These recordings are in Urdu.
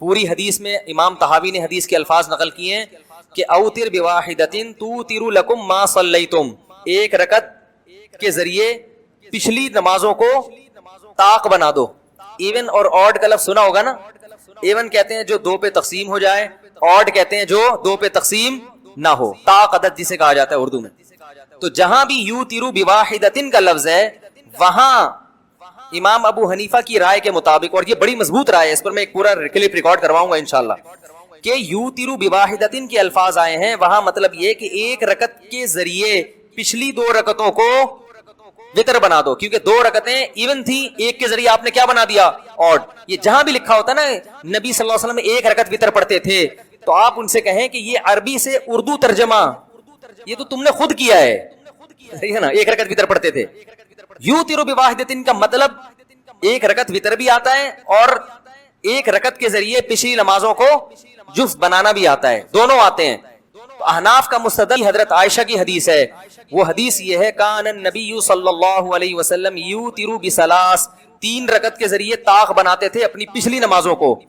پوری حدیث میں امام طحاوی نے حدیث کے الفاظ نقل کیے ہیں کہ اوتر بواحدۃ توتر لکم ما صلیتم، ایک رکعت کے ذریعے پچھلی نمازوں کو طاق بنا دو. ایون اور آڈ کا لفظ سنا ہوگا نا. ایون کہتے ہیں جو دو پہ تقسیم ہو جائے، آڈ کہتے ہیں جو دو پہ تقسیم نہ ہو، طاق عدد جسے کہا جاتا ہے اردو میں. تو جہاں بھی یوتر بواحدۃ کا لفظ ہے وہاں امام ابو حنیفہ کی رائے کے مطابق، اور یہ بڑی مضبوط رائے ہے، اس پر میں ایک پورا کلپ ریکارڈ کرواؤں گا انشاءاللہ، کہ یوتر بواحدۃ کے الفاظ آئے ہیں وہاں مطلب یہ کہ ایک رکعت کے ذریعے پچھلی دو رکعتوں کو وتر بنا دو، کیونکہ دو رکعتیں ایون تھی، ایک کے ذریعے آپ نے کیا بنا دیا؟ آڈ. یہ جہاں بھی لکھا ہوتا ہے نا نبی صلی اللہ علیہ وسلم ایک رکعت وتر پڑھتے تھے، تو آپ ان سے کہیں کہ یہ عربی سے اردو ترجمہ یہ تو تم نے خود کیا ہے نا، ایک رکعت وتر پڑھتے تھے. یوتر بواحدۃ کا مطلب ایک رکعت وتر بھی آتا ہے اور ایک رکعت کے ذریعے پچھلی نمازوں کو جفت بنانا بھی آتا ہے، دونوں آتے ہیں. احناف کا مستدل حضرت عائشہ کی حدیث ہے، وہ حدیث یہ ہے کان النبی صلی اللہ علیہ وسلم یوتر بثلاث، تین رکعت کے ذریعے طاق بناتے تھے اپنی پچھلی نمازوں کو.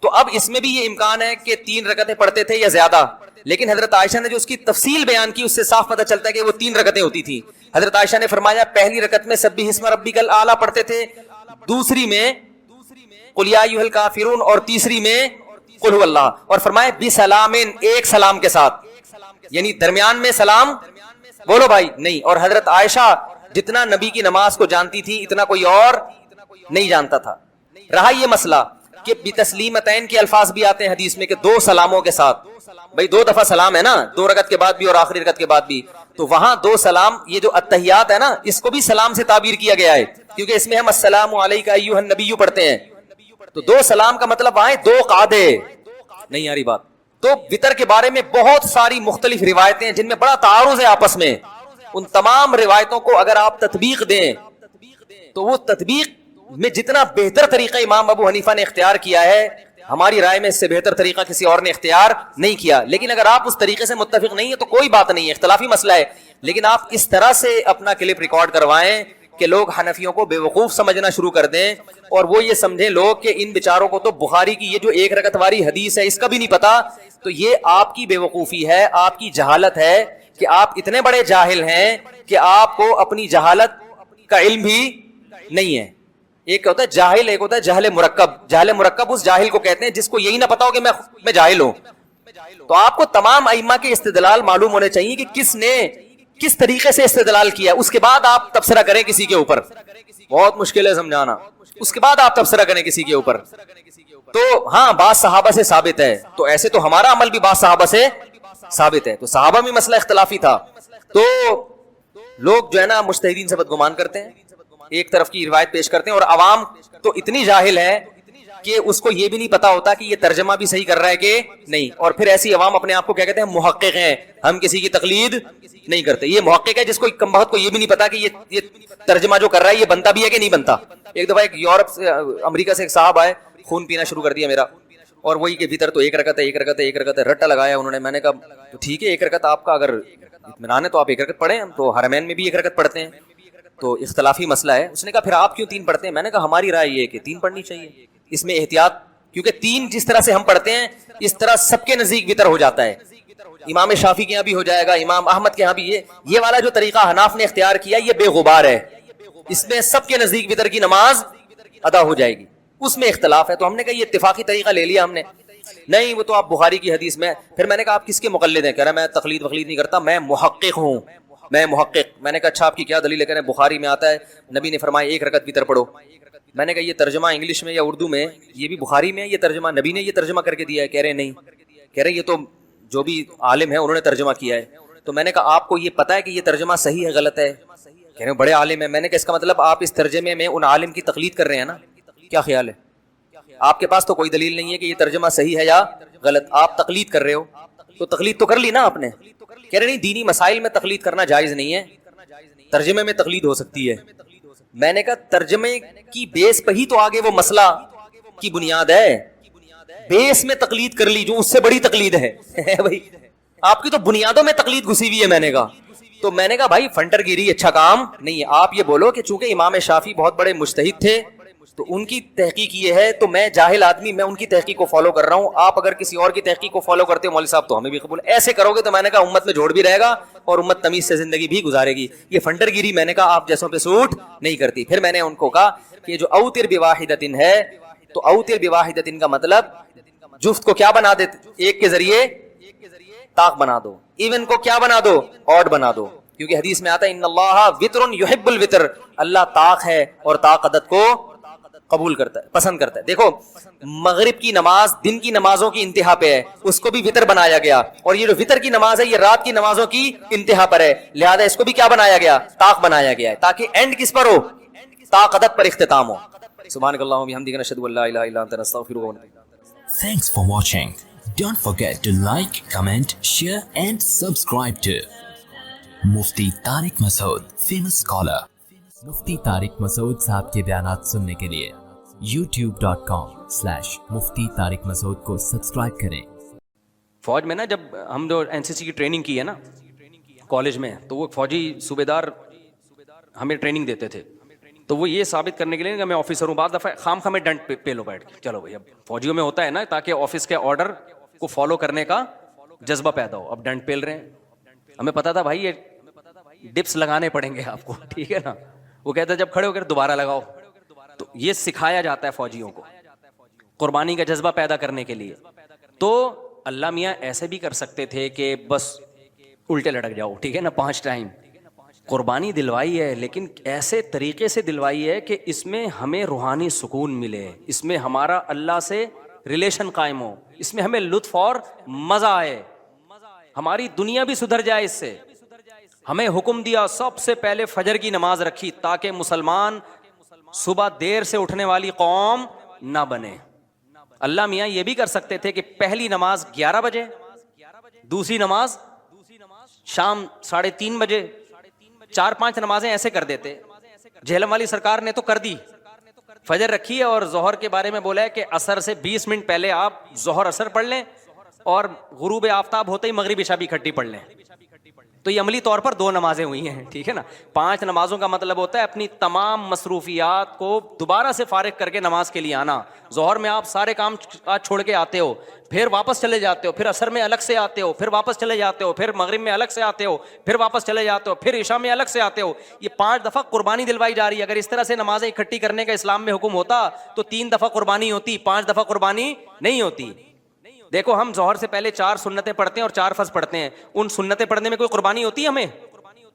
تو اب اس میں بھی یہ امکان ہے کہ تین رکعتیں پڑھتے تھے یا زیادہ، لیکن حضرت عائشہ نے جو اس کی تفصیل بیان کی اس سے صاف پتہ چلتا ہے کہ وہ تین رکعتیں ہوتی تھی. حضرت عائشہ نے فرمایا پہلی رکعت میں سبح اسم ربک الاعلی پڑھتے تھے، دوسری میں قل یا ایھا الکافرون اور تیسری میں قل هو اللہ، اور فرمایا بسلام، ایک سلام کے ساتھ، یعنی درمیان میں سلام بولو بھائی نہیں. اور حضرت عائشہ جتنا نبی کی نماز کو جانتی تھی اتنا کوئی اور نہیں جانتا تھا. رہا یہ مسئلہ کہ بتسلیمتین کے الفاظ بھی آتے ہیں حدیث میں کہ دو سلاموں کے ساتھ، بھائی دو دفعہ سلام ہے نا، دو رکعت کے بعد بھی اور آخری رکعت کے بعد بھی، تو وہاں دو سلام، یہ جو التحیات ہے نا اس کو بھی سلام سے تعبیر کیا گیا ہے، کیونکہ اس میں ہم السلام علیک ایھا النبی پڑھتے ہیں. تو دو سلام کا مطلب وہاں دو قعدے نہیں آ رہی بات. تو وتر کے بارے میں بہت ساری مختلف روایتیں ہیں جن میں بڑا تعارض ہے آپس میں. ان تمام روایتوں کو اگر آپ تطبیق دیں تو وہ تطبیق میں جتنا بہتر طریقہ امام ابو حنیفہ نے اختیار کیا ہے، ہماری رائے میں اس سے بہتر طریقہ کسی اور نے اختیار نہیں کیا. لیکن اگر آپ اس طریقے سے متفق نہیں ہے تو کوئی بات نہیں ہے، اختلافی مسئلہ ہے، لیکن آپ اس طرح سے اپنا کلپ ریکارڈ کروائیں کہ لوگ حنفیوں کو بے وقوف سمجھنا شروع کر دیں اور وہ یہ سمجھیں لوگ کہ ان بیچاروں کو تو بخاری کی یہ جو ایک رکعت والی حدیث ہے اس کا بھی نہیں پتا. تو یہ آپ کی بے وقوفی ہے، آپ کی جہالت ہے کہ آپ اتنے بڑے جاہل ہیں کہ آپ کو اپنی جہالت کا علم بھی نہیں ہے. ایک ہوتا ہے جاہل، ایک ہوتا ہے جہل مرکب. جہل مرکب اس جاہل کو کہتے ہیں جس کو یہی نہ پتا ہو کہ میں جاہل ہوں. تو آپ کو تمام ائمہ کے استدلال معلوم ہونے چاہیے کہ کس نے کس طریقے سے استدلال کیا، اس کے بعد آپ تبصرہ کریں کسی کے اوپر. بہت مشکل ہے سمجھانا، اس کے بعد آپ تبصرہ کریں کسی کے اوپر. تو ہاں بعض صحابہ سے ثابت ہے، تو ایسے تو ہمارا عمل بھی بعض صحابہ سے ثابت ہے. تو صحابہ میں مسئلہ اختلافی تھا. تو لوگ جو ہے نا مجتہدین سے بدگمان کرتے ہیں، ایک طرف کی روایت پیش کرتے ہیں، اور عوام تو اتنی جاہل ہے کہ اس کو یہ بھی نہیں پتا ہوتا کہ یہ ترجمہ بھی صحیح کر رہا ہے کہ نہیں. اور پھر ایسی عوام اپنے آپ کو کیا کہتے ہیں؟ محقق ہیں، ہم کسی کی تقلید نہیں کرتے. یہ محقق ہے جس کو کم بخت کو یہ بھی نہیں پتا کہ یہ ترجمہ جو کر رہا ہے یہ بنتا بھی ہے کہ نہیں بنتا. ایک دفعہ ایک یورپ سے امریکہ سے ایک صاحب آئے، خون پینا شروع کر دیا میرا، اور وہی کہ بھیتر تو ایک رکعت ہے، ایک رکعت ہے، ایک رکعت ہے، رٹا لگایا انہوں نے. میں نے کہا تو ٹھیک ہے، ایک رکعت آپ کا اگر اطمینان ہے تو آپ ایک رکعت پڑھیں، ہم تو حرمین میں بھی ایک رکعت پڑھتے ہیں. تو اختلافی مسئلہ ہے. اس نے کہا پھر آپ کیوں تین پڑھتے ہیں؟ میں نے کہا ہماری رائے یہ ہے کہ تین پڑھنی چاہیے، اس میں احتیاط، کیونکہ تین جس طرح سے ہم پڑھتے ہیں اس طرح سب کے نزدیک وتر ہو جاتا ہے. امام شافعی کے یہاں بھی ہو جائے گا، امام احمد کے یہاں بھی. یہ والا جو طریقہ حناف نے اختیار کیا یہ بے غبار ہے، اس میں سب کے نزدیک وتر کی نماز ادا ہو جائے گی. اس میں اختلاف ہے. تو ہم نے کہا یہ اتفاقی طریقہ لے لیا ہم نے. نہیں وہ تو آپ بخاری کی حدیث میں. پھر میں نے کہا آپ کس کے مقلد ہیں؟ کہہ رہا میں تقلید وقلید نہیں کرتا، میں محقق ہوں، میں محقق. میں نے کہا اچھا آپ کی کیا دلیل ہے؟ کہہ رہے بخاری میں آتا ہے نبی نے فرمایا ایک رکعت وتر پڑھو. میں نے کہا یہ ترجمہ انگلش میں یا اردو میں یہ بھی بخاری میں ہے، یہ ترجمہ نبی نے یہ ترجمہ کر کے دیا ہے؟ کہہ رہے نہیں. کہہ رہے یہ تو جو بھی عالم ہے انہوں نے ترجمہ کیا ہے. تو میں نے کہا آپ کو یہ پتا ہے کہ یہ ترجمہ صحیح ہے غلط ہے؟ کہہ رہے بڑے عالم ہے. میں نے کہا اس کا مطلب آپ اس ترجمے میں ان عالم کی تقلید کر رہے ہیں نا. کیا خیال ہے؟ آپ کے پاس تو کوئی دلیل نہیں ہے کہ یہ ترجمہ صحیح ہے یا غلط، آپ تقلید کر رہے ہو. تو تقلید تو کر لی نا آپ نے. کہہ رہے نہیں دینی مسائل میں تقلید کرنا جائز نہیں ہے، ترجمے میں تقلید ہو سکتی ہے. میں نے کہا ترجمے کی بیس پہ ہی تو آگے وہ مسئلہ کی بنیاد ہے. بیس میں تقلید کر لی جو اس سے بڑی تقلید ہے بھائی. آپ کی تو بنیادوں میں تقلید گھسی ہوئی ہے. میں نے کہا تو میں نے کہا بھائی فنٹر گیری اچھا کام نہیں ہے. آپ یہ بولو کہ چونکہ امام شافعی بہت بڑے مجتہد تھے تو ان کی تحقیق یہ ہے, تو میں جاہل آدمی, میں ان کی تحقیق کو فالو کر رہا ہوں. آپ اگر کسی اور کی تحقیق کو فالو کرتے ہو مولوی صاحب تو ہمیں بھی قبول. ایسے کرو گے تو میں نے کہا امت میں جوڑ بھی رہے گا اور امت تمیز سے زندگی بھی گزارے گی. یہ فنڈر گیری میں نے کہا آپ جیسوں پہ سوٹ نہیں کرتی. پھر میں نے ان کو کہا کہ جو اوتر بواحدۃ ہے, تو اوتر بواحدۃ کا مطلب جفت کو کیا بنا دے, ایک کے ذریعے طاق بنا دو, ایون کو کیا بنا دو, آڈ بنا دو. کیونکہ حدیث میں آتا ہے ان اللہ وطر یحب الوطر, اللہ طاق ہے اور طاق عدد کو قبول کرتا ہے, پسند کرتا ہے. دیکھو مغرب کی نماز دن کی نمازوں کی انتہا پہ ہے, اس کو بھی وطر بنایا گیا, اور یہ جو وطر کی نماز ہے یہ رات کی نمازوں کی انتہا پر ہے, لہذا اس کو بھی کیا بنایا گیا, طاق بنایا گیا ہے, تاکہ اینڈ کس پر ہو, طاق عدد پر اختتام ہو. سبحانک اللہم وبحمدک نشہد ان لا الہ الا انت نستغفرک ونتوب الیک. Thanks for watching. Don't forget to like, comment, share and subscribe to Mufti Tariq Masood, famous scholar. مفتی طارق مسعود صاحب کے بیانات سننے کے لیے youtube.com/مفتی طارق مسعود کو سبسکرائب کریں. فوج میں نا جب ہم جو این سی سی کی ٹریننگ کی ہے نا کالج میں, تو وہ فوجی صوبے دار ہمیں ٹریننگ دیتے تھے, تو وہ یہ ثابت کرنے کے لیے کہ میں آفیسر ہوں, بعض دفعہ خام خامے ڈنڈ پہ لو بیٹھ کے, چلو بھائی اب فوجیوں میں ہوتا ہے نا تاکہ آفس کے آرڈر کو فالو کرنے کا جذبہ پیدا ہو. اب ڈنڈ پیل رہے ہیں, ہمیں پتا تھا بھائی یہ ڈپس لگانے پڑیں گے آپ کو, ٹھیک ہے نا. وہ کہتا ہے جب کھڑے ہو کر دوبارہ لگاؤ. تو یہ سکھایا جاتا ہے فوجیوں کو قربانی کا جذبہ پیدا کرنے کے لیے. تو اللہ میاں ایسے بھی کر سکتے تھے کہ بس الٹے لٹک جاؤ, ٹھیک ہے نا, 5 ٹائم قربانی دلوائی ہے, لیکن ایسے طریقے سے دلوائی ہے کہ اس میں ہمیں روحانی سکون ملے, اس میں ہمارا اللہ سے ریلیشن قائم ہو, اس میں ہمیں لطف اور مزہ آئے, ہماری دنیا بھی سدھر جائے اس سے. ہمیں حکم دیا سب سے پہلے فجر کی نماز رکھی تاکہ مسلمان صبح دیر سے اٹھنے والی قوم نہ بنے. اللہ میاں یہ بھی کر سکتے تھے کہ پہلی نماز 11 بجے, دوسری نماز شام 3:30 بجے, 4-5 نمازیں ایسے کر دیتے. جہلم والی سرکار نے تو کر دی, فجر رکھی ہے اور ظہر کے بارے میں بولا ہے کہ عصر سے 20 منٹ پہلے آپ ظہر عصر پڑھ لیں اور غروب آفتاب ہوتے ہی مغرب عشاء بھی اکٹھی پڑھ لیں. تو یہ عملی طور پر 2 نمازیں ہوئی ہیں, ٹھیک ہے نا. 5 نمازوں کا مطلب ہوتا ہے اپنی تمام مصروفیات کو دوبارہ سے فارغ کر کے نماز کے لیے آنا. ظہر میں آپ سارے کام چھوڑ کے آتے ہو, پھر واپس چلے جاتے ہو, پھر عصر میں الگ سے آتے ہو, پھر واپس چلے جاتے ہو, پھر مغرب میں الگ سے آتے ہو, پھر واپس چلے جاتے ہو, پھر عشاء میں الگ سے آتے ہو. یہ 5 دفعہ قربانی دلوائی جا رہی ہے. اگر اس طرح سے نمازیں اکٹھی کرنے کا اسلام میں حکم ہوتا تو 3 دفعہ قربانی ہوتی, 5 دفعہ قربانی نہیں ہوتی. دیکھو ہم ظہر سے پہلے 4 سنتیں پڑھتے ہیں اور 4 فرض پڑھتے ہیں. ان سنتیں پڑھنے میں کوئی قربانی ہوتی ہے ہمیں؟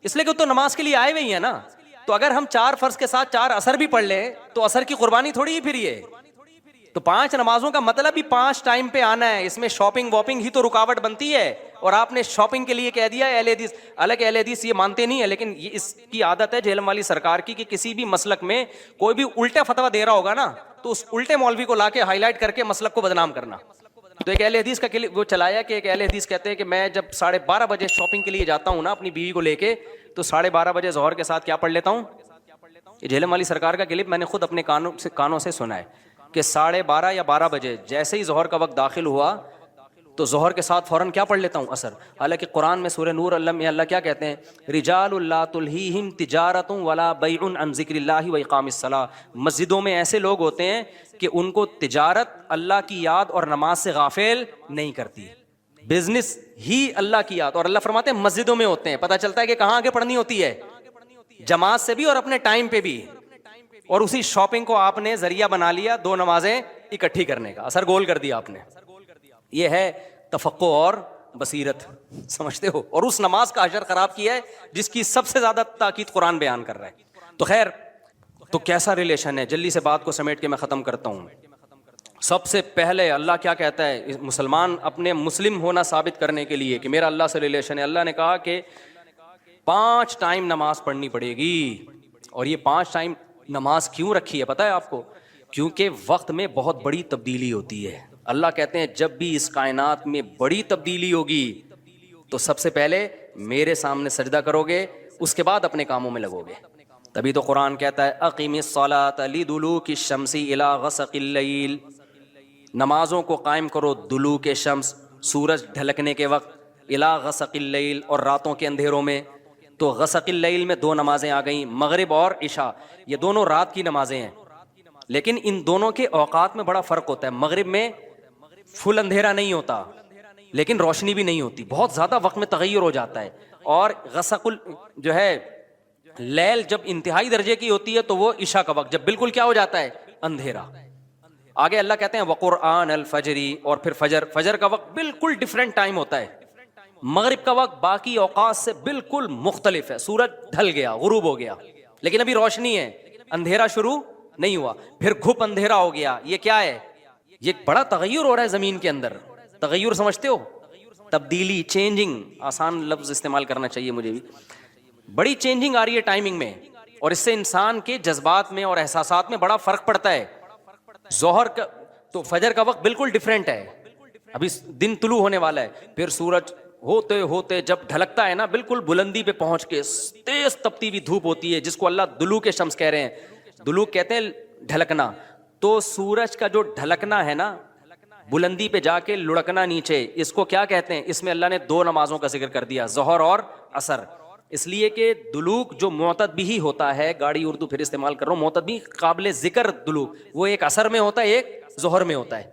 اس لیے کہ تو نماز کے لیے آئے ہوئے ہیں نا. تو اگر ہم 4 فرض کے ساتھ 4 عصر بھی پڑھ لیں تو عصر کی قربانی تھوڑی ہی پھر یہ. تو 5 نمازوں کا مطلب بھی 5 ٹائم پہ آنا ہے. اس میں شاپنگ واپنگ ہی تو رکاوٹ بنتی ہے, اور آپ نے شاپنگ کے لیے کہہ دیا اہل حدیث. حالانکہ اہل حدیث یہ مانتے نہیں ہے, لیکن یہ اس کی عادت ہے جہلم والی سرکار کی کہ کسی بھی مسلک میں کوئی بھی الٹا فتویٰ دے رہا ہوگا نا تو اس الٹے مولوی کو لا کے ہائی لائٹ کر کے مسلک کو بدنام کرنا. تو ایک اہل حدیث کا وہ چلایا کہ ایک اہل حدیث کہتے ہیں کہ میں جب 12:30 بجے شاپنگ کے لیے جاتا ہوں نا اپنی بیوی کو لے کے, تو 12:30 بجے ظہر کے ساتھ کیا پڑھ لیتا ہوں. یہ جہلم والی سرکار کا کلپ میں نے خود اپنے کانوں سے سنا ہے کہ 12:30 یا 12 بجے جیسے ہی ظہر کا وقت داخل ہوا تو ظہر کے ساتھ فوراً کیا پڑھ لیتا ہوں, عصر. حالانکہ قرآن میں سورہ نور اللہ کیا کہتے ہیں, رجال لا تلہیہم تجارت ولا بیع عن ذکر اللہ واقام الصلاۃ. مسجدوں میں ایسے لوگ ہوتے ہیں کہ ان کو تجارت اللہ کی یاد اور نماز سے غافل نہیں کرتی, بزنس ہی اللہ کی یاد. اور اللہ فرماتے ہیں مسجدوں میں ہوتے ہیں. پتہ چلتا ہے کہ کہاں آگے پڑھنی ہوتی ہے, جماعت سے بھی اور اپنے ٹائم پہ بھی. اور اسی شاپنگ کو آپ نے ذریعہ بنا لیا 2 نمازیں اکٹھی کرنے کا, اثر گول کر دیا آپ نے. یہ ہے تفقع اور بصیرت, سمجھتے ہو. اور اس نماز کا اجر خراب کیا ہے جس کی سب سے زیادہ تاکید قرآن بیان کر رہا ہے. تو خیر, تو کیسا ریلیشن ہے, جلدی سے بات کو سمیٹ کے میں ختم کرتا ہوں. سب سے پہلے اللہ کیا کہتا ہے, مسلمان اپنے مسلم ہونا ثابت کرنے کے لیے کہ میرا اللہ سے ریلیشن ہے, اللہ نے کہا کہ 5 ٹائم نماز پڑھنی پڑے گی. اور یہ 5 ٹائم نماز کیوں رکھی ہے پتہ ہے آپ کو؟ کیونکہ وقت میں بہت بڑی تبدیلی ہوتی ہے. اللہ کہتے ہیں جب بھی اس کائنات میں بڑی تبدیلی ہوگی تو سب سے پہلے میرے سامنے سجدہ کرو گے, اس کے بعد اپنے کاموں میں لگو گے. تبھی تو قرآن کہتا ہے اقیم الصلاۃ لدلوک الشمس الی غسق اللیل, نمازوں کو قائم کرو دلوک شمس, سورج ڈھلکنے کے وقت, الی غسق اللیل, اور راتوں کے اندھیروں میں. تو غسق اللیل میں 2 نمازیں آ گئیں, مغرب اور عشاء, یہ دونوں رات کی نمازیں ہیں. لیکن ان دونوں کے اوقات میں بڑا فرق ہوتا ہے. مغرب میں فل اندھیرا نہیں ہوتا لیکن روشنی بھی نہیں ہوتی, بہت زیادہ وقت میں تغیر ہو جاتا ہے. اور غسق جو ہے لیل جب انتہائی درجے کی ہوتی ہے تو وہ عشاء کا وقت, جب بالکل کیا ہو جاتا ہے, اندھیرا. آگے اللہ کہتے ہیں وقرآن الفجر, اور پھر فجر کا وقت بالکل ڈفرینٹ ٹائم ہوتا ہے. مغرب کا وقت باقی اوقات سے بالکل مختلف ہے. سورج ڈھل گیا, غروب ہو گیا, لیکن ابھی روشنی ہے, اندھیرا شروع نہیں ہوا. پھر گھپ اندھیرا ہو گیا. یہ کیا ہے؟ یہ بڑا تغیر ہو رہا ہے زمین کے اندر. تغیر سمجھتے ہو؟ تبدیلی, چینجنگ, آسان لفظ استعمال کرنا چاہیے مجھے بھی. بڑی چینجنگ آ رہی ہے ٹائمنگ میں, اور اس سے انسان کے جذبات میں اور احساسات میں بڑا فرق پڑتا ہے. ظہر کا تو فجر کا وقت بالکل ڈفرینٹ ہے, ابھی دن طلوع ہونے والا ہے. پھر سورج ہوتے ہوتے جب ڈھلکتا ہے نا, بالکل بلندی پہ پہنچ کے تیز تپتی ہوئی دھوپ ہوتی ہے, جس کو اللہ دلوک شمس کہہ رہے ہیں. دلوک کہتے ہیں ڈھلکنا. تو سورج کا جو ڈھلکنا ہے نا, بلندی پہ جا کے لڑکنا نیچے, اس کو کیا کہتے ہیں؟ اس میں اللہ نے دو نمازوں کا ذکر کر دیا, ظہر اور عصر. اس لیے کہ دلوک جو معتد بھی ہوتا ہے, گاڑی اردو پھر استعمال کر رہا ہوں, معتد بھی قابل ذکر دلوک, وہ ایک عصر میں ہوتا ہے, ایک ظہر میں ہوتا ہے.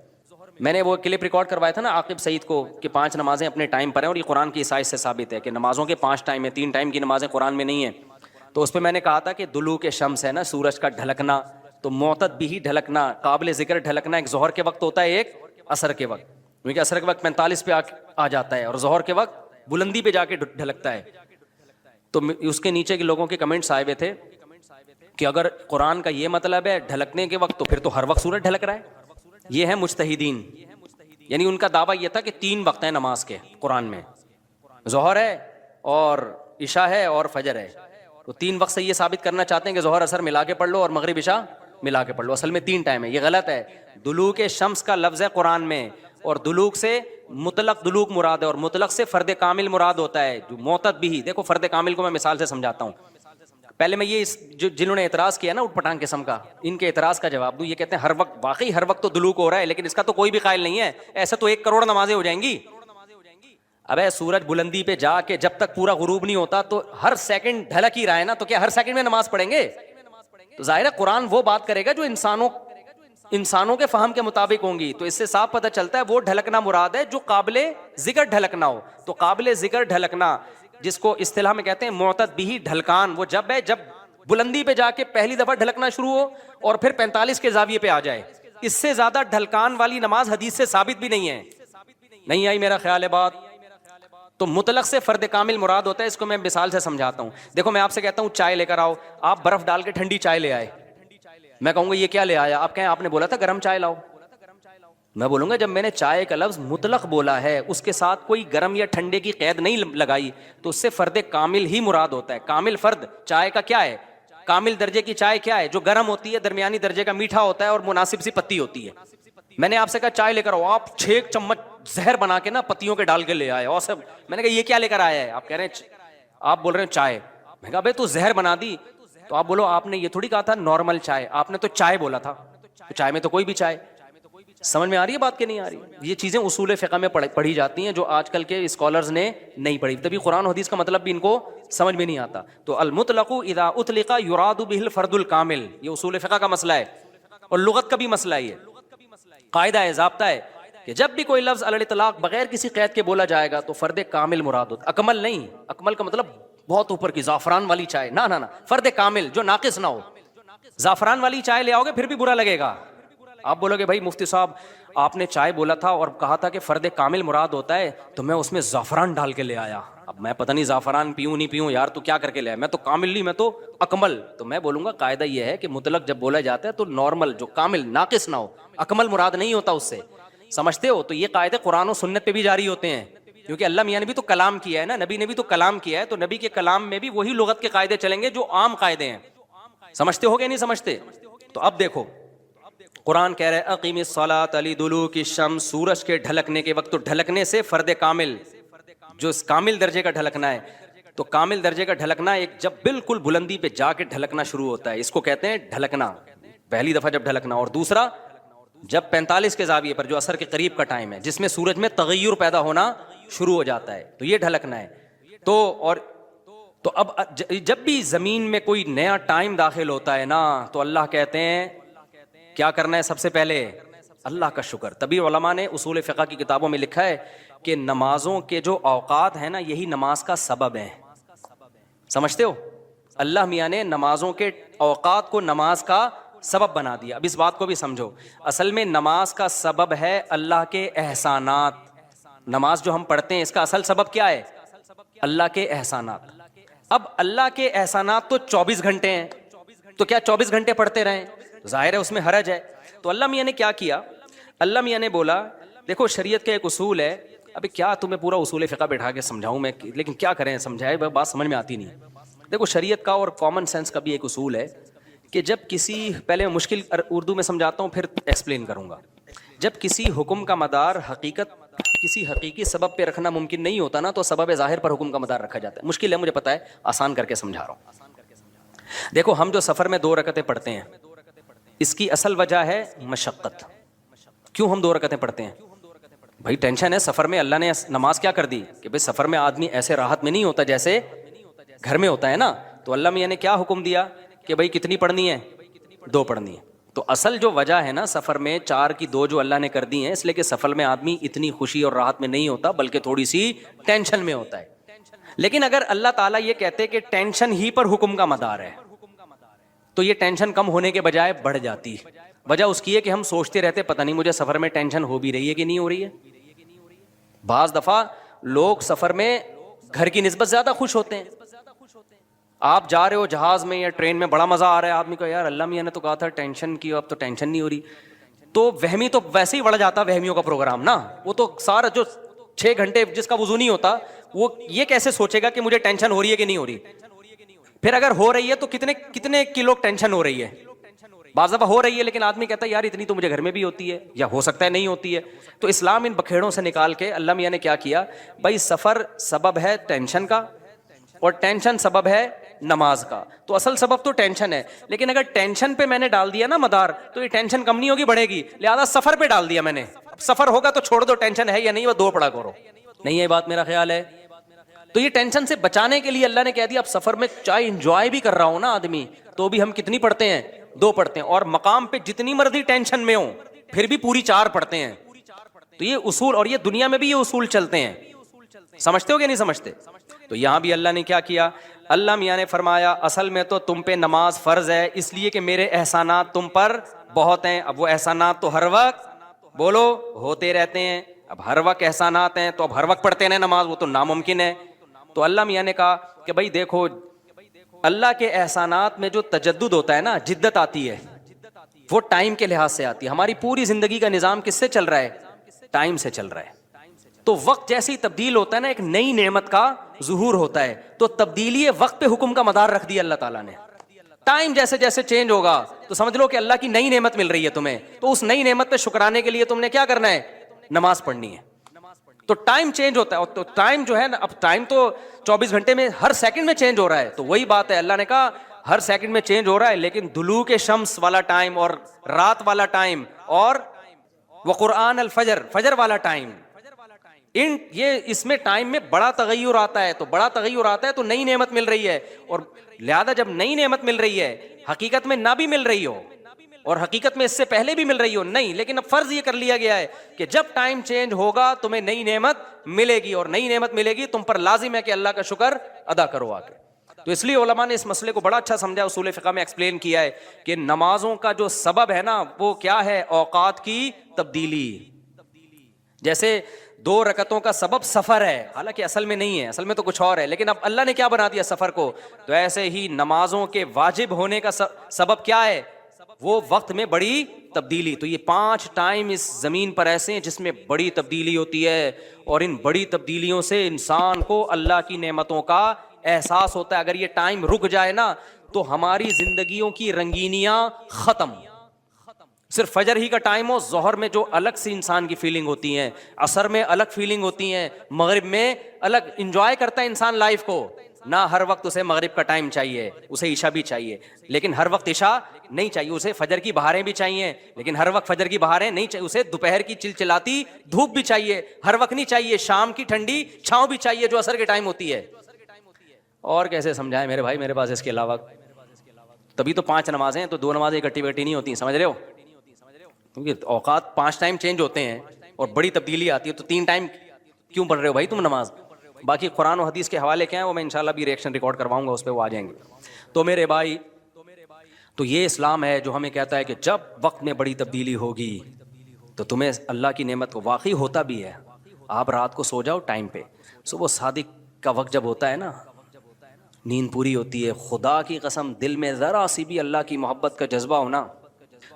میں نے وہ کلپ ریکارڈ کروایا تھا نا عاقب سعید کو کہ 5 نمازیں اپنے ٹائم پر ہیں, اور یہ قرآن کی عیسائی سے ثابت ہے کہ نمازوں کے 5 ٹائم ہیں, 3 ٹائم کی نمازیں قرآن میں نہیں ہیں. تو اس پہ میں نے کہا تھا کہ دلوک شمس ہے نا, سورج کا ڈھلکنا, تو معتد بھی ڈھلکنا, قابل ذکر ڈھلکنا ایک ظہر کے وقت ہوتا ہے, ایک عصر کے وقت. کیونکہ عصر کے وقت 45 پہ آ جاتا ہے, اور ظہر کے وقت بلندی پہ جا کے ڈھلکتا ہے. تو اس کے نیچے کے لوگوں کے کمنٹس آئے ہوئے تھے کہ اگر قرآن کا یہ مطلب ہے ڈھلکنے کے وقت, تو پھر تو ہر وقت سورج ڈھلک رہا ہے. یہ ہے مجتہدین, یعنی ان کا دعویٰ یہ تھا کہ 3 وقت ہیں نماز کے قرآن میں, ظہر ہے اور عشاء ہے اور فجر ہے. تو 3 وقت سے یہ ثابت کرنا چاہتے ہیں کہ ظہر عصر ملا کے پڑھ لو اور مغرب عشاء ملا کے پڑھ لو. اصل میں 3 ٹائم ہے, یہ غلط ہے. دلوک شمس کا لفظ ہے قرآن میں, اور دلوک سے مطلق دلوک مراد ہے, اور مطلق سے فرد کامل مراد ہوتا ہے جو معتد بھی. دیکھو فرد کامل کو میں مثال سے سمجھاتا ہوں. پہلے میں یہ جنہوں نے اعتراض کیا نا اٹھ پٹانگ قسم کا, ان کے اعتراض کا جواب دوں. یہ کہتے ہیں ہر وقت, واقعی ہر وقت تو دلوک ہو رہا ہے, لیکن اس کا تو کوئی بھی قائل نہیں ہے. ایسا تو 1 کروڑ نمازیں ہو جائیں گی. ابے سورج بلندی پہ جا کے جب تک پورا غروب نہیں ہوتا تو ہر سیکنڈ ڈھلک ہی رہا ہے نا, تو کیا ہر سیکنڈ میں نماز پڑھیں گے؟ تو ظاہر ہے قرآن وہ بات کرے گا جو انسانوں کے فہم کے مطابق ہوں گی. تو اس سے صاف پتہ چلتا ہے وہ ڈھلکنا مراد ہے جو قابل ذکر ڈھلکنا ہو. تو قابل ذکر ڈھلکنا جس کو اصطلاح میں کہتے ہیں معتد بھی ڈھلکان, وہ جب ہے جب بلندی پہ جا کے پہلی دفعہ ڈھلکنا شروع ہو اور پھر 45 کے زاویے پہ آ جائے. اس سے زیادہ ڈھلکان والی نماز حدیث سے ثابت بھی نہیں ہے. نہیں آئی میرا خیال ہے بات؟ تو مطلق سے فرد کامل مراد ہوتا ہے. اس کو میں مثال سے سمجھاتا ہوں. دیکھو میں آپ سے کہتا ہوں چائے لے کر آؤ, آپ برف ڈال کے ٹھنڈی چائے لے آئے, میں کہوں گا یہ کیا لے آیا؟ آپ کہیں آپ نے بولا تھا گرم چائے لاؤ. میں بولوں گا جب میں نے چائے کا لفظ مطلق بولا ہے, اس کے ساتھ کوئی گرم یا ٹھنڈے کی قید نہیں لگائی, تو اس سے فرد کامل ہی مراد ہوتا ہے. کامل فرد چائے کا کیا ہے؟ کامل درجے کی چائے کیا ہے؟ جو گرم ہوتی ہے, درمیانی درجے کا میٹھا ہوتا ہے اور مناسب سی پتی ہوتی ہے. میں نے آپ سے کہا چائے لے کر آؤ, آپ 6 چمچ زہر بنا کے نا پتیوں کے ڈال کے لے آئے, اور سب میں نے کہا یہ کیا لے کر آیا ہے؟ آپ کہہ رہے ہیں, آپ بول رہے ہیں چائے. میں کہا بھائی تو زہر بنا دی. تو آپ بولو آپ نے یہ تھوڑی کہا تھا نارمل چائے, آپ نے تو چائے بولا تھا. تو چائے میں تو کوئی بھی چائے. سمجھ میں آ رہی ہے بات کہ نہیں آ رہی؟ یہ چیزیں اصول فقہ میں پڑھی جاتی ہیں جو آج کل کے اسکالرز نے نہیں پڑھی, تبھی قرآن و حدیث کا مطلب بھی ان کو سمجھ میں نہیں آتا. تو المطلق اذا اطلق یراد به الفرد الکامل, یہ اصول فقہ کا مسئلہ ہے اور لغت کا بھی مسئلہ ہے. یہ قاعدہ ہے, ضابطہ ہے کہ جب بھی کوئی لفظ علی الاطلاق بغیر کسی قید کے بولا جائے گا تو فرد کامل مراد ہوتا. اکمل نہیں, اکمل کا مطلب بہت اوپر کی زعفران والی چائے, نہ فرد کامل جو ناقص نہ ہو. زعفران والی چائے لے آؤ گے پھر بھی برا لگے گا. آپ بولو گے بھائی مفتی صاحب آپ نے چائے بولا تھا اور کہا تھا کہ فرد کامل مراد ہوتا ہے, تو میں اس میں زعفران ڈال کے لے آیا. اب میں پتہ نہیں زعفران پیوں نہیں پیوں یار, تو کیا کر کے لے آیا؟ میں تو کامل نہیں, میں تو اکمل. تو میں بولوں گا قاعدہ یہ ہے کہ مطلق جب بولا جاتا ہے تو نارمل جو کامل ناقص نہ ہو, اکمل مراد نہیں ہوتا اس سے. سمجھتے ہو؟ تو یہ قاعدے قرآن و سنت پہ بھی جاری ہوتے ہیں, کیونکہ اللہ میاں نے بھی تو کلام کیا ہے نا, نبی نے بھی تو کلام کیا ہے, تو نبی کے کلام میں بھی وہی لغت کے قاعدے چلیں گے جو عام قاعدے ہیں. سمجھتے ہو گے نہیں سمجھتے؟ تو اب دیکھو قرآن کہہ رہے اقیم الصلاۃ لدلوک الشمس, سورج کے ڈھلکنے کے وقت. تو ڈھلکنے سے فرد کامل جو کامل درجے کا ڈھلکنا ہے, تو کامل درجے کا ڈھلکنا ایک جب بالکل بلندی پہ جا کے ڈھلکنا شروع ہوتا ہے, اس کو کہتے ہیں ڈھلکنا, پہلی دفعہ جب ڈھلکنا. اور دوسرا جب 45 کے زاویے پر جو عصر کے قریب کا ٹائم ہے جس میں سورج میں تغیر پیدا ہونا شروع ہو جاتا ہے, تو یہ ڈھلکنا ہے. تو اب جب بھی زمین میں کوئی نیا ٹائم داخل ہوتا ہے نا, تو اللہ کہتے ہیں کیا کرنا ہے سب سے پہلے؟ اللہ کا شکر. تبھی علماء نے اصول فقہ کی کتابوں میں لکھا ہے کہ نمازوں کے جو اوقات ہیں نا یہی نماز کا سبب ہے. سمجھتے ہو؟ اللہ میاں نے نمازوں کے اوقات کو نماز کا سبب بنا دیا. اب اس بات کو بھی سمجھو, اصل میں نماز کا سبب ہے اللہ کے احسانات. نماز جو ہم پڑھتے ہیں اس کا اصل سبب کیا ہے؟ اللہ کے احسانات. اب اللہ کے احسانات تو 24 گھنٹے ہیں, تو کیا 24 گھنٹے پڑھتے رہیں؟ ظاہر ہے اس میں حرج ہے. تو اللہ میاں نے کیا کیا؟ اللہ میاں نے بولا دیکھو شریعت کا ایک اصول ہے. ابھی کیا تمہیں پورا اصول فقہ بٹھا کے سمجھاؤں میں, لیکن کیا کریں, سمجھائے بات سمجھ میں آتی نہیں. دیکھو شریعت کا اور کامن سینس کا بھی ایک اصول ہے کہ جب کسی, پہلے میں مشکل اردو میں سمجھاتا ہوں پھر ایکسپلین کروں گا. جب کسی حکم کا مدار کسی حقیقی سبب پہ رکھنا ممکن نہیں ہوتا نا, تو سبب ظاہر پر حکم کا مدار رکھا جاتا ہے. مشکل ہے مجھے پتا ہے, آسان کر کے سمجھا رہا ہوں. دیکھو ہم جو سفر میں 2 رکعتیں پڑھتے ہیں اس کی اصل وجہ ہے مشقت. کیوں ہم 2 رکعتیں پڑھتے ہیں؟ بھائی ٹینشن ہے سفر میں. اللہ نے نماز کیا کر دی کہ بھائی سفر میں آدمی ایسے راحت میں نہیں ہوتا جیسے گھر میں ہوتا ہے نا. تو اللہ میاں نے کیا حکم دیا کہ بھائی کتنی پڑھنی ہے؟ 2 پڑھنی ہے. تو اصل جو وجہ ہے نا سفر میں 4 کی 2 جو اللہ نے کر دی ہیں, اس لیے کہ سفر میں آدمی اتنی خوشی اور راحت میں نہیں ہوتا بلکہ تھوڑی سی ٹینشن میں ہوتا ہے. لیکن اگر اللہ تعالیٰ یہ کہتے کہ ٹینشن ہی پر حکم کا مدار ہے تو یہ ٹینشن کم ہونے کے بجائے بڑھ جاتی. وجہ اس کی ہے کہ ہم سوچتے رہتے پتہ نہیں مجھے سفر میں ٹینشن ہو بھی رہی ہے کہ نہیں ہو رہی ہے. بعض دفعہ لوگ سفر میں گھر کی نسبت زیادہ خوش ہوتے ہیں. آپ جا رہے ہو جہاز میں یا ٹرین میں, بڑا مزہ آ رہا ہے, آدمی کو یار اللہ میاں نے تو کہا تھا ٹینشن کی, اب تو ٹینشن نہیں ہو رہی. تو وہمی تو ویسے ہی بڑھ جاتا وہمیوں کا پروگرام نا. وہ تو سارا جو 6 گھنٹے جس کا وضو نہیں ہوتا وہ یہ کیسے سوچے گا کہ مجھے ٹینشن ہو رہی ہے کہ نہیں ہو رہی. پھر اگر ہو رہی ہے تو کتنے کلو ٹینشن ہو رہی ہے. بعض دفعہ ہو رہی ہے لیکن آدمی کہتا ہے یار اتنی تو مجھے گھر میں بھی ہوتی ہے, یا ہو سکتا ہے نہیں ہوتی ہے. تو اسلام ان بکھیڑوں سے نکال کے اللہ میاں نے کیا کیا, بھائی سفر سبب ہے ٹینشن کا اور ٹینشن سبب ہے نماز کا. تو اصل سبب تو ٹینشن ہے, لیکن اگر ٹینشن پہ میں نے ڈال دیا نا مدار تو یہ ٹینشن کم نہیں ہوگی بڑھے گی. لہذا سفر پہ ڈال دیا میں نے, سفر ہوگا تو چھوڑ دو, ٹینشن ہے یا نہیں وہ 2 پڑھا کرو. نہیں ہے بات, میرا خیال ہے. تو یہ ٹینشن سے بچانے کے لیے اللہ نے کہہ دیا اب سفر میں چاہے انجوائے بھی کر رہا ہوں نا آدمی تو بھی ہم کتنی پڑھتے ہیں؟ 2 پڑھتے ہیں. اور مقام پہ جتنی مرضی ٹینشن میں ہوں پھر بھی پوری 4 پڑھتے ہیں. تو یہ اصول, اور یہ دنیا میں بھی یہ اصول چلتے ہیں. سمجھتے ہو کہ نہیں سمجھتے؟ تو یہاں بھی اللہ نے کیا کیا, اللہ میاں نے فرمایا اصل میں تو تم پہ نماز فرض ہے اس لیے کہ میرے احسانات تم پر بہت ہیں. اب وہ احسانات تو ہر وقت بولو ہوتے رہتے ہیں. اب ہر وقت احسانات ہیں تو اب ہر وقت پڑھتے ہیں نماز, وہ تو ناممکن ہے. تو اللہ میاں نے کہا کہ بھائی دیکھو اللہ کے احسانات میں جو تجدد ہوتا ہے نا, جدت آتی ہے, وہ ٹائم کے لحاظ سے آتی ہے. ہماری پوری زندگی کا نظام کس سے چل رہا ہے؟ ٹائم سے چل رہا ہے. تو وقت جیسے ہی تبدیل ہوتا ہے نا ایک نئی نعمت کا ظہور ہوتا ہے. تو تبدیلی وقت پہ حکم کا مدار رکھ دیا اللہ تعالیٰ نے. ٹائم جیسے جیسے چینج ہوگا تو سمجھ لو کہ اللہ کی نئی نعمت مل رہی ہے تمہیں, تو اس نئی نعمت پہ شکرانے کے لیے تم نے کیا کرنا ہے؟ نماز پڑھنی ہے. تو ٹائم چینج ہوتا ہے, تو ٹائم جو ہے نا, اب ٹائم تو 24 گھنٹے میں ہر سیکنڈ میں چینج ہو رہا ہے. تو وہی بات ہے, اللہ نے کہا ہر سیکنڈ میں چینج ہو رہا ہے, لیکن دلوک شمس والا ٹائم اور رات والا ٹائم اور وقرآن الفجر, فجر والا ٹائم, یہ اس میں ٹائم میں بڑا تغیر آتا ہے. تو بڑا تغیر آتا ہے تو نئی نعمت مل رہی ہے. اور لہذا جب نئی نعمت مل رہی ہے, حقیقت میں نہ بھی مل رہی ہو اور حقیقت میں اس سے پہلے بھی مل رہی ہو نہیں, لیکن اب فرض یہ کر لیا گیا ہے کہ جب ٹائم چینج ہوگا تمہیں نئی نعمت ملے گی, اور نئی نعمت ملے گی تم پر لازم ہے کہ اللہ کا شکر ادا کرو آ کے. تو اس لیے علماء نے اس مسئلے کو بڑا اچھا سمجھا, اصول فقہ میں ایکسپلین کیا ہے کہ نمازوں کا جو سبب ہے نا وہ کیا ہے؟ اوقات کی تبدیلی. جیسے 2 رکعتوں کا سبب سفر ہے, حالانکہ اصل میں نہیں ہے, اصل میں تو کچھ اور ہے, لیکن اب اللہ نے کیا بنا دیا سفر کو. تو ایسے ہی نمازوں کے واجب ہونے کا سبب کیا ہے؟ وہ وقت میں بڑی تبدیلی. تو یہ 5 ٹائم اس زمین پر ایسے ہیں جس میں بڑی تبدیلی ہوتی ہے, اور ان بڑی تبدیلیوں سے انسان کو اللہ کی نعمتوں کا احساس ہوتا ہے. اگر یہ ٹائم رک جائے نا تو ہماری زندگیوں کی رنگینیاں ختم. صرف فجر ہی کا ٹائم ہو, ظہر میں جو الگ سی انسان کی فیلنگ ہوتی ہیں, عصر میں الگ فیلنگ ہوتی ہیں, مغرب میں الگ, انجوائے کرتا ہے انسان لائف کو. نہ ہر وقت اسے مغرب کا ٹائم چاہیے, اسے عشاء بھی چاہیے, لیکن ہر وقت عشاء نہیں چاہیے. اسے فجر کی بہاریں بھی چاہیے, لیکن ہر وقت فجر کی بہاریں نہیں چاہیے. اسے دوپہر کی چلچلاتی دھوپ بھی چاہیے, ہر وقت نہیں چاہیے. شام کی ٹھنڈی چھاؤں بھی چاہیے جو عصر کے ٹائم ہوتی ہے. اور کیسے سمجھائیں میرے بھائی, میرے پاس اس کے علاوہ تبھی تو 5 نمازیں ہیں, تو 2 نمازیں اکٹھی بیٹھی نہیں ہوتی, سمجھ رہے ہو؟ کیونکہ اوقات 5 ٹائم چینج ہوتے ہیں اور بڑی تبدیلی آتی ہے، تو 3 ٹائم کیوں پڑھ رہے ہو بھائی تم نماز؟ باقی قرآن و حدیث کے حوالے کیا ہیں وہ میں انشاءاللہ بھی ریئیکشن ریکارڈ کرواؤں گا، اس پہ وہ آ جائیں گے. تو میرے بھائی، تو یہ اسلام ہے جو ہمیں کہتا ہے کہ جب وقت میں بڑی تبدیلی ہوگی تو تمہیں اللہ کی نعمت کو واقعی ہوتا بھی ہے. آپ رات کو سو جاؤ ٹائم پہ، صبح صادق کا وقت جب ہوتا ہے نا، نیند پوری ہوتی ہے، خدا کی قسم دل میں ذرا سی بھی اللہ کی محبت کا جذبہ ہونا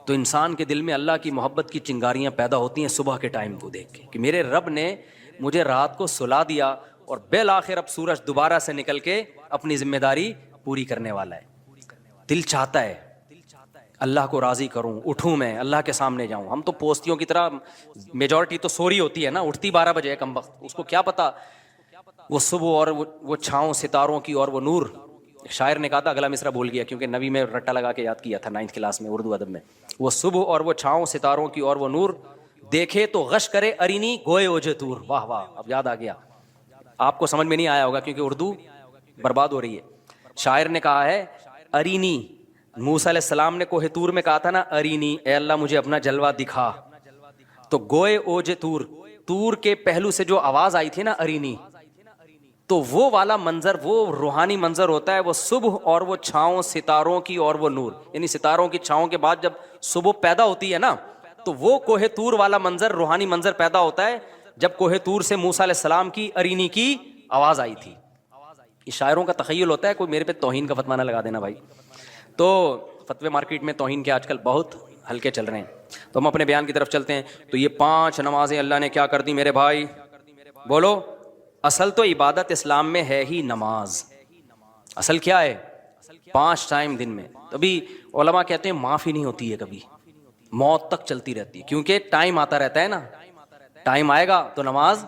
تو انسان کے دل میں اللہ کی محبت کی چنگاریاں پیدا ہوتی ہیں صبح کے ٹائم کو دیکھ کے کہ میرے رب نے مجھے رات کو سلا دیا اور بالآخر اب سورج دوبارہ سے نکل کے اپنی ذمہ داری پوری کرنے والا ہے. دل چاہتا ہے اللہ کو راضی کروں، اٹھوں میں اللہ کے سامنے جاؤں. ہم تو پوستیوں کی طرح میجورٹی تو سوری ہوتی ہے نا، اٹھتی 12 بجے ہے کم وقت، اس کو کیا پتا وہ صبح اور وہ چھاؤں ستاروں کی اور وہ نور. شاعر نے کہا تھا، اگلا مصرع بھول گیا کیونکہ نبی میں رٹا لگا کے یاد کیا تھا 9th کلاس میں اردو ادب میں. وہ صبح اور وہ چھاؤں ستاروں کی اور وہ نور دیکھے تو غش کرے ارینی گوئے اوجے تور. واہ واہ، اب یاد آ گیا. آپ کو سمجھ میں نہیں آیا ہوگا کیونکہ اردو برباد ہو رہی ہے. شاعر نے کہا ہے ارینی، موسیٰ علیہ السلام نے کوہ طور میں کہا تھا نا ارینی، اے اللہ مجھے اپنا جلوہ دکھا. تو گوئے اوجے تور، تور کے پہلو سے جو آواز آئی تھی نا ارینی، تو وہ والا منظر، وہ روحانی منظر ہوتا ہے وہ صبح اور وہ چھاؤں ستاروں کی اور وہ نور. یعنی ستاروں کی چھاؤں کے بعد جب صبح پیدا ہوتی ہے نا تو وہ کوہ طور والا منظر، روحانی منظر پیدا ہوتا ہے جب کوہ طور سے موسیٰ علیہ السلام کی ارینی کی آواز آئی تھی. یہ شاعروں کا تخیل ہوتا ہے، کوئی میرے پہ توہین کا فتویٰ نہ لگا دینا بھائی. تو فتوے مارکیٹ میں توہین کے آج کل بہت ہلکے چل رہے ہیں. تو ہم اپنے بیان کی طرف چلتے ہیں. تو یہ 5 نمازیں اللہ نے کیا کر دی میرے بھائی؟ بولو. اصل تو عبادت اسلام میں ہے ہی نماز. اصل کیا ہے؟ 5 ٹائم دن میں. تبھی علماء کہتے ہیں معاف ہی نہیں ہوتی ہے کبھی، موت تک چلتی رہتی ہے، کیونکہ ٹائم آتا رہتا ہے نا. ٹائم آئے گا تو نماز